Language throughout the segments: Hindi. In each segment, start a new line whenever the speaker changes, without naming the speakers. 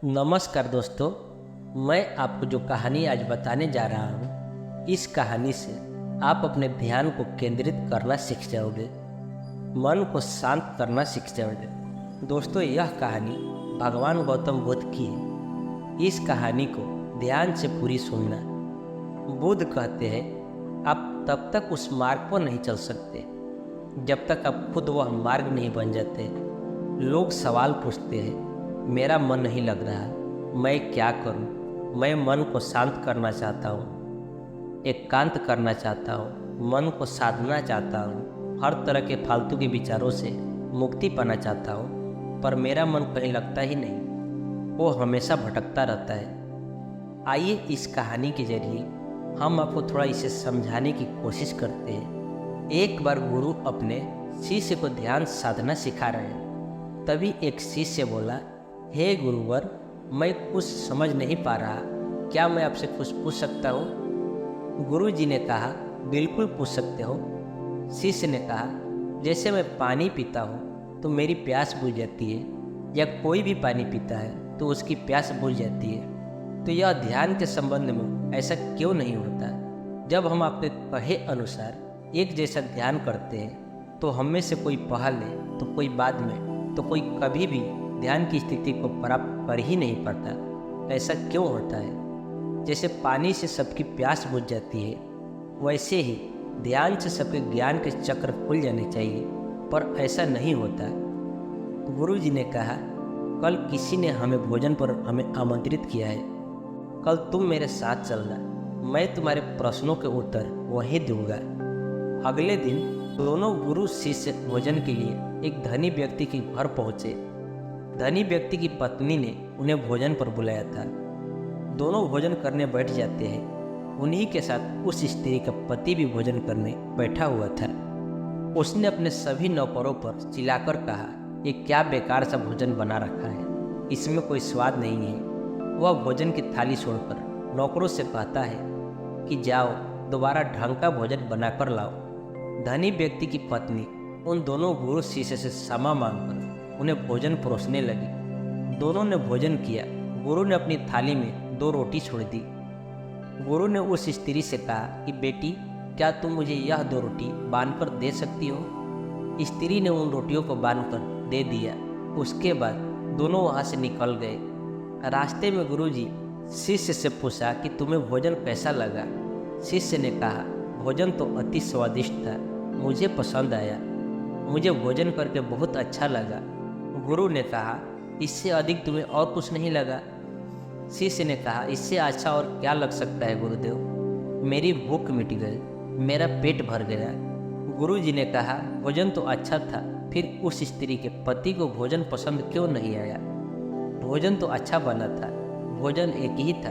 नमस्कार दोस्तों। मैं आपको जो कहानी आज बताने जा रहा हूँ, इस कहानी से आप अपने ध्यान को केंद्रित करना सीख जाओगे, मन को शांत करना सीख जाओगे। दोस्तों, यह कहानी भगवान गौतम बुद्ध की है। इस कहानी को ध्यान से पूरी सुनना। बुद्ध कहते हैं, आप तब तक उस मार्ग पर नहीं चल सकते जब तक आप खुद वह मार्ग नहीं बन जाते। लोग सवाल पूछते हैं, मेरा मन नहीं लग रहा, मैं क्या करूं? मैं मन को शांत करना चाहता हूं, एकांत करना चाहता हूं, मन को साधना चाहता हूं, हर तरह के फालतू के विचारों से मुक्ति पाना चाहता हूं, पर मेरा मन कहीं लगता ही नहीं, वो हमेशा भटकता रहता है। आइए इस कहानी के जरिए हम आपको थोड़ा इसे समझाने की कोशिश करते हैं। एक बार गुरु अपने शिष्य को ध्यान साधना सिखा रहे हैं। तभी एक शिष्य बोला, हे गुरुवर, मैं कुछ समझ नहीं पा रहा, क्या मैं आपसे कुछ पूछ सकता हूँ? गुरु जी ने कहा, बिल्कुल पूछ सकते हो। शिष्य ने कहा, जैसे मैं पानी पीता हूँ तो मेरी प्यास बुझ जाती है, या कोई भी पानी पीता है तो उसकी प्यास बुझ जाती है, तो यह ध्यान के संबंध में ऐसा क्यों नहीं होता? जब हम अपने कहे अनुसार एक जैसा ध्यान करते हैं तो हम में से कोई पहले तो कोई बाद में तो कोई कभी भी ध्यान की स्थिति को प्राप्त कर ही नहीं पाता। ऐसा क्यों होता है? जैसे पानी से सबकी प्यास बुझ जाती है, वैसे ही ध्यान से सबके ज्ञान के चक्र खुल जाने चाहिए, पर ऐसा नहीं होता। तो गुरु जी ने कहा, कल किसी ने हमें भोजन पर हमें आमंत्रित किया है, कल तुम मेरे साथ चलना, मैं तुम्हारे प्रश्नों के उत्तर वहीं दूंगा। अगले दिन दोनों गुरु शिष्य भोजन के लिए एक धनी व्यक्ति के घर पहुंचे। धनी व्यक्ति की पत्नी ने उन्हें भोजन पर बुलाया था। दोनों भोजन करने बैठ जाते हैं। उन्हीं के साथ उस स्त्री का पति भी भोजन करने बैठा हुआ था। उसने अपने सभी नौकरों पर चिल्लाकर कहा, ये क्या बेकार सा भोजन बना रखा है, इसमें कोई स्वाद नहीं है। वह भोजन की थाली छोड़कर नौकरों से कहता है कि जाओ दोबारा ढंग का भोजन बनाकर लाओ। धनी व्यक्ति की पत्नी उन दोनों गुरु शिष्य से क्षमा मांगकर उन्हें भोजन परोसने लगी। दोनों ने भोजन किया। गुरु ने अपनी थाली में 2 रोटी छोड़ दी। गुरु ने उस स्त्री से कहा कि बेटी, क्या तुम मुझे यह 2 रोटी बांधकर दे सकती हो? स्त्री ने उन रोटियों को बांधकर दे दिया। उसके बाद दोनों वहाँ से निकल गए। रास्ते में गुरु जी शिष्य से पूछा कि तुम्हें भोजन कैसा लगा? शिष्य ने कहा, भोजन तो अति स्वादिष्ट था, मुझे पसंद आया, मुझे भोजन करके बहुत अच्छा लगा। गुरु ने कहा, इससे अधिक तुम्हें और कुछ नहीं लगा? शिष्य ने कहा, इससे अच्छा और क्या लग सकता है गुरुदेव, मेरी भूख मिट गई, मेरा पेट भर गया। गुरु जी ने कहा, भोजन तो अच्छा था, फिर उस स्त्री के पति को भोजन पसंद क्यों नहीं आया? भोजन तो अच्छा बना था, भोजन एक ही था,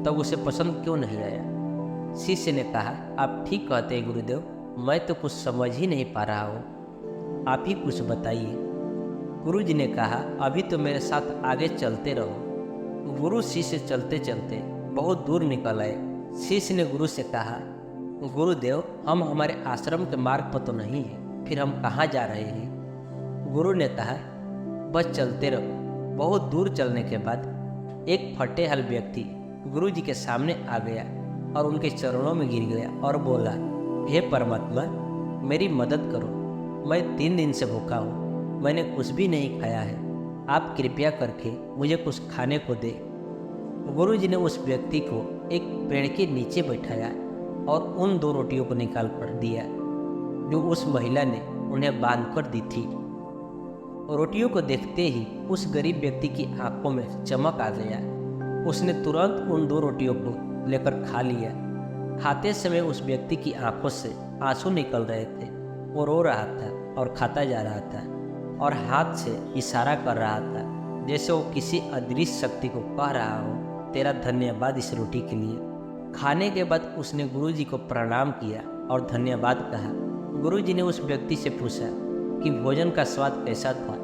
तब उसे पसंद क्यों नहीं आया? शिष्य ने कहा, आप ठीक कहते हैं गुरुदेव, मैं तो कुछ समझ ही नहीं पा रहा हूँ, आप ही कुछ बताइए। गुरु जी ने कहा, अभी तो मेरे साथ आगे चलते रहो। गुरु शिष्य चलते चलते बहुत दूर निकल आए। शिष्य ने गुरु से कहा, गुरुदेव, हम हमारे आश्रम के मार्ग पर तो नहीं हैं, फिर हम कहाँ जा रहे हैं? गुरु ने कहा, बस चलते रहो। बहुत दूर चलने के बाद एक फटेहाल व्यक्ति गुरु जी के सामने आ गया और उनके चरणों में गिर गया और बोला, हे परमात्मा, मेरी मदद करो, मैं 3 दिन से भूखा हूँ, मैंने कुछ भी नहीं खाया है, आप कृपया करके मुझे कुछ खाने को दे। गुरु जी ने उस व्यक्ति को एक पेड़ के नीचे बैठाया और उन 2 रोटियों को निकाल कर दिया जो उस महिला ने उन्हें बांध कर दी थी। रोटियों को देखते ही उस गरीब व्यक्ति की आंखों में चमक आ गया। उसने तुरंत उन 2 रोटियों को लेकर खा लिया। खाते समय उस व्यक्ति की आंखों से आंसू निकल रहे थे। वो रो रहा था और खाता जा रहा था और हाथ से इशारा कर रहा था, जैसे वो किसी अदृश्य शक्ति को कह रहा हो, तेरा धन्यवाद इस रोटी के लिए। खाने के बाद उसने गुरु जी को प्रणाम किया और धन्यवाद कहा। गुरु जी ने उस व्यक्ति से पूछा कि भोजन का स्वाद कैसा था?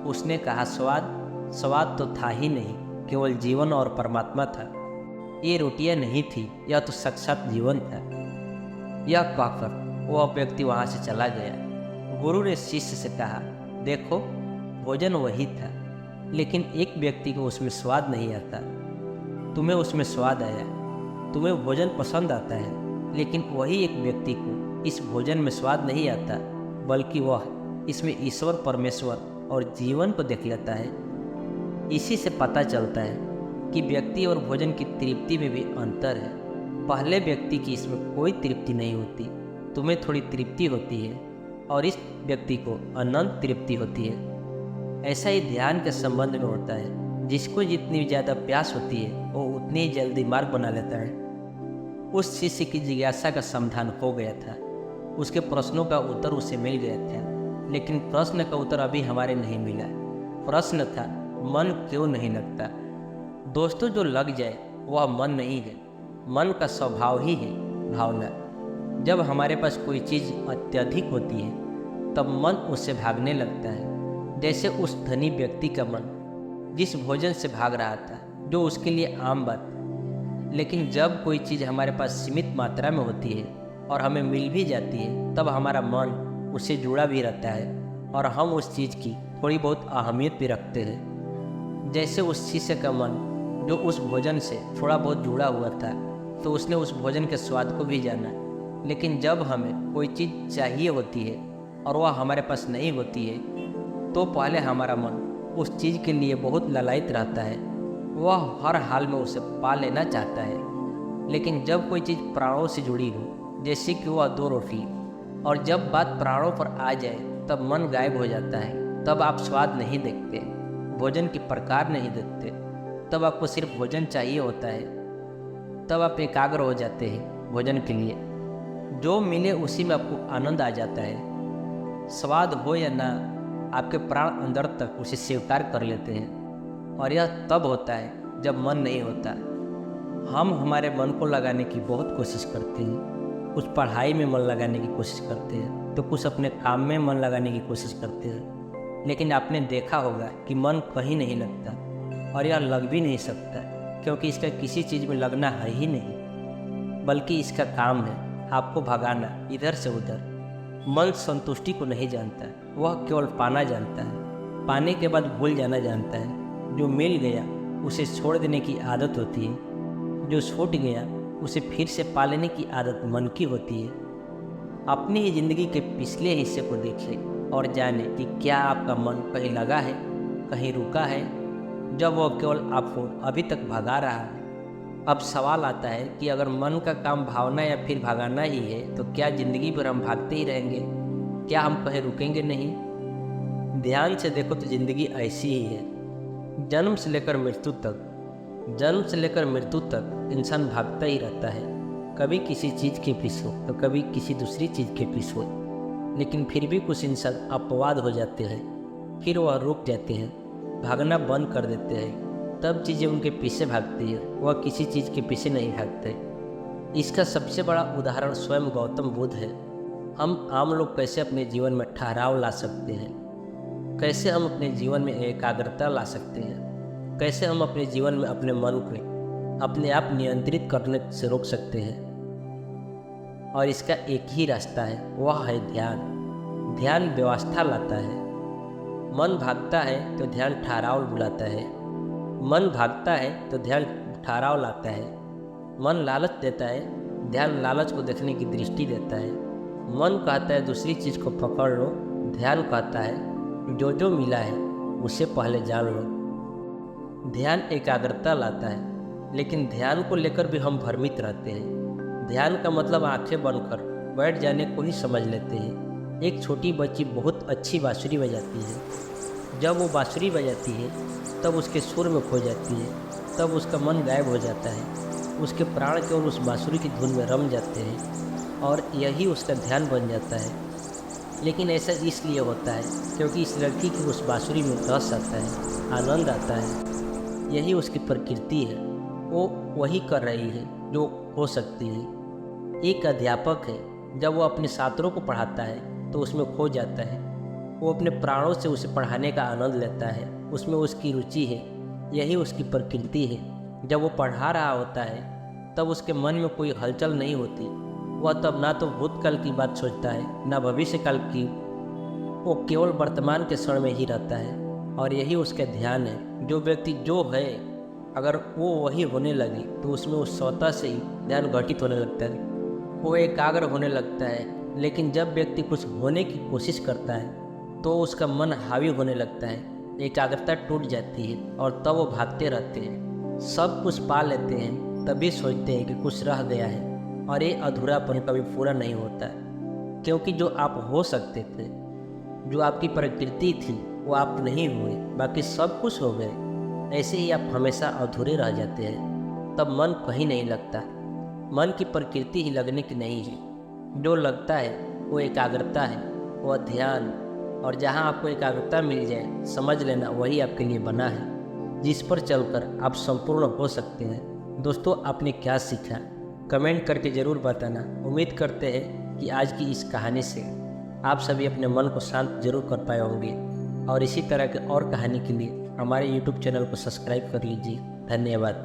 उसने कहा, स्वाद तो था ही नहीं, केवल जीवन और परमात्मा था। ये रोटियां नहीं थी, यह तो साक्षात जीवन था। यह कहकर वह व्यक्ति वहाँ से चला गया। गुरु ने शिष्य से कहा, देखो, भोजन वही था, लेकिन एक व्यक्ति को उसमें स्वाद नहीं आता। तुम्हें उसमें स्वाद आया, तुम्हें भोजन पसंद आता है, लेकिन वही एक व्यक्ति को इस भोजन में स्वाद नहीं आता, बल्कि वह इसमें ईश्वर, परमेश्वर और जीवन को देख लेता है। इसी से पता चलता है कि व्यक्ति और भोजन की तृप्ति में भी अंतर है। पहले व्यक्ति की इसमें कोई तृप्ति नहीं होती, तुम्हें थोड़ी तृप्ति होती है, और इस व्यक्ति को अनंत तृप्ति होती है। ऐसा ही ध्यान के संबंध में होता है। जिसको जितनी ज़्यादा प्यास होती है वो उतनी ही जल्दी मार्ग बना लेता है। उस शिष्य की जिज्ञासा का समाधान हो गया था, उसके प्रश्नों का उत्तर उसे मिल गया था, लेकिन प्रश्न का उत्तर अभी हमारे नहीं मिला। प्रश्न था, मन क्यों नहीं लगता। दोस्तों, जो लग जाए वह मन नहीं है, मन का स्वभाव ही है भावना। जब हमारे पास कोई चीज़ अत्यधिक होती है तब मन उससे भागने लगता है। जैसे उस धनी व्यक्ति का मन जिस भोजन से भाग रहा था, जो उसके लिए आम बात। लेकिन जब कोई चीज़ हमारे पास सीमित मात्रा में होती है और हमें मिल भी जाती है, तब हमारा मन उससे जुड़ा भी रहता है और हम उस चीज़ की थोड़ी बहुत अहमियत भी रखते हैं। जैसे उस शिष्य का मन जो उस भोजन से थोड़ा बहुत जुड़ा हुआ था, तो उसने उस भोजन के स्वाद को भी जाना। लेकिन जब हमें कोई चीज़ चाहिए होती है और वह हमारे पास नहीं होती है, तो पहले हमारा मन उस चीज़ के लिए बहुत ललायित रहता है। वह हर हाल में उसे पा लेना चाहता है। लेकिन जब कोई चीज़ प्राणों से जुड़ी हो, जैसे कि वह 2 रोटी, और जब बात प्राणों पर आ जाए तब मन गायब हो जाता है। तब आप स्वाद नहीं देखते, भोजन के प्रकार नहीं देखते, तब आपको सिर्फ भोजन चाहिए होता है। तब आप एकाग्र हो जाते हैं भोजन के लिए। जो मिले उसी में आपको आनंद आ जाता है। स्वाद हो या ना, आपके प्राण अंदर तक उसे स्वीकार कर लेते हैं। और यह तब होता है जब मन नहीं होता। हम हमारे मन को लगाने की बहुत कोशिश करते हैं। कुछ पढ़ाई में मन लगाने की कोशिश करते हैं, तो कुछ अपने काम में मन लगाने की कोशिश करते हैं। लेकिन आपने देखा होगा कि मन कहीं नहीं लगता, और यह लग भी नहीं सकता, क्योंकि इसका किसी चीज़ में लगना है ही नहीं, बल्कि इसका काम है आपको भगाना इधर से उधर। मन संतुष्टि को नहीं जानता, वह केवल पाना जानता है। पाने के बाद भूल जाना जानता है। जो मिल गया उसे छोड़ देने की आदत होती है, जो छूट गया उसे फिर से पा लेने की आदत मन की होती है। अपनी ही जिंदगी के पिछले हिस्से को देखें और जाने कि क्या आपका मन कहीं लगा है, कहीं रुका है, जब वह केवल आपको अभी तक भगा रहा है। अब सवाल आता है कि अगर मन का काम भावना या फिर भगाना ही है, तो क्या जिंदगी भर हम भागते ही रहेंगे? क्या हम कहीं रुकेंगे नहीं? ध्यान से देखो तो जिंदगी ऐसी ही है। जन्म से लेकर मृत्यु तक इंसान भागता ही रहता है। कभी किसी चीज़ के पीछे तो कभी किसी दूसरी चीज़ के पीछे। लेकिन फिर भी कुछ इंसान अपवाद हो जाते हैं, फिर वह रुक जाते हैं, भागना बंद कर देते हैं। तब चीज़ें उनके पीछे भागती है, वह किसी चीज़ के पीछे नहीं भागते। इसका सबसे बड़ा उदाहरण स्वयं गौतम बुद्ध है। हम आम लोग कैसे अपने जीवन में ठहराव ला सकते हैं, कैसे हम अपने जीवन में एकाग्रता ला सकते हैं, कैसे हम अपने जीवन में अपने मन को अपने आप नियंत्रित करने से रोक सकते हैं। और इसका एक ही रास्ता है, वह है ध्यान। ध्यान व्यवस्था लाता है। मन भागता है तो ध्यान ठहराव बुलाता है। मन भागता है तो ध्यान ठहराव लाता है। मन लालच देता है, ध्यान लालच को देखने की दृष्टि देता है। मन कहता है दूसरी चीज़ को पकड़ लो, ध्यान कहता है जो जो मिला है उसे पहले जान लो। ध्यान एकाग्रता लाता है, लेकिन ध्यान को लेकर भी हम भ्रमित रहते हैं। ध्यान का मतलब आंखें बंद कर बैठ जाने को ही समझ लेते हैं। एक छोटी बच्ची बहुत अच्छी बांसुरी बजाती है। जब वो बांसुरी बजाती है तब उसके सुर में खो जाती है, तब उसका मन गायब हो जाता है। उसके प्राण केवल उस बांसुरी की धुन में रम जाते हैं और यही उसका ध्यान बन जाता है। लेकिन ऐसा इसलिए होता है क्योंकि इस लड़की की उस बांसुरी में रस आता है, आनंद आता है। यही उसकी प्रकृति है। वो वही कर रही है जो हो सकती है। एक अध्यापक है, जब वो अपने छात्रों को पढ़ाता है तो उसमें खो जाता है। वो अपने प्राणों से उसे पढ़ाने का आनंद लेता है, उसमें उसकी रुचि है। यही उसकी प्रकृति है। जब वो पढ़ा रहा होता है तब उसके मन में कोई हलचल नहीं होती। वह तब ना तो भूतकाल की बात सोचता है ना भविष्यकाल की। वो केवल वर्तमान के क्षण में ही रहता है। और यही उसका ध्यान है। जो व्यक्ति जो है अगर वो वही होने लगे तो उसमें उस स्वतः से ही ध्यान घटित होने लगता है, वो एकाग्र होने लगता है। लेकिन जब व्यक्ति कुछ होने की कोशिश करता है तो उसका मन हावी होने लगता है, एकाग्रता टूट जाती है और तब वो भागते रहते हैं। सब कुछ पा लेते हैं तभी सोचते हैं कि कुछ रह गया है, और ये अधूरापन कभी पूरा नहीं होता है। क्योंकि जो आप हो सकते थे, जो आपकी प्रकृति थी, वो आप नहीं हुए, बाकी सब कुछ हो गए। ऐसे ही आप हमेशा अधूरे रह जाते हैं। तब मन कहीं नहीं लगता। मन की प्रकृति ही लगने की नहीं है। जो लगता है वो एकाग्रता है, वह ध्यान। और जहाँ आपको एकाग्रता मिल जाए, समझ लेना वही आपके लिए बना है, जिस पर चलकर आप संपूर्ण हो सकते हैं। दोस्तों, आपने क्या सीखा कमेंट करके ज़रूर बताना। उम्मीद करते हैं कि आज की इस कहानी से आप सभी अपने मन को शांत जरूर कर पाए होंगे। और इसी तरह के और कहानी के लिए हमारे YouTube चैनल को सब्सक्राइब कर लीजिए। धन्यवाद।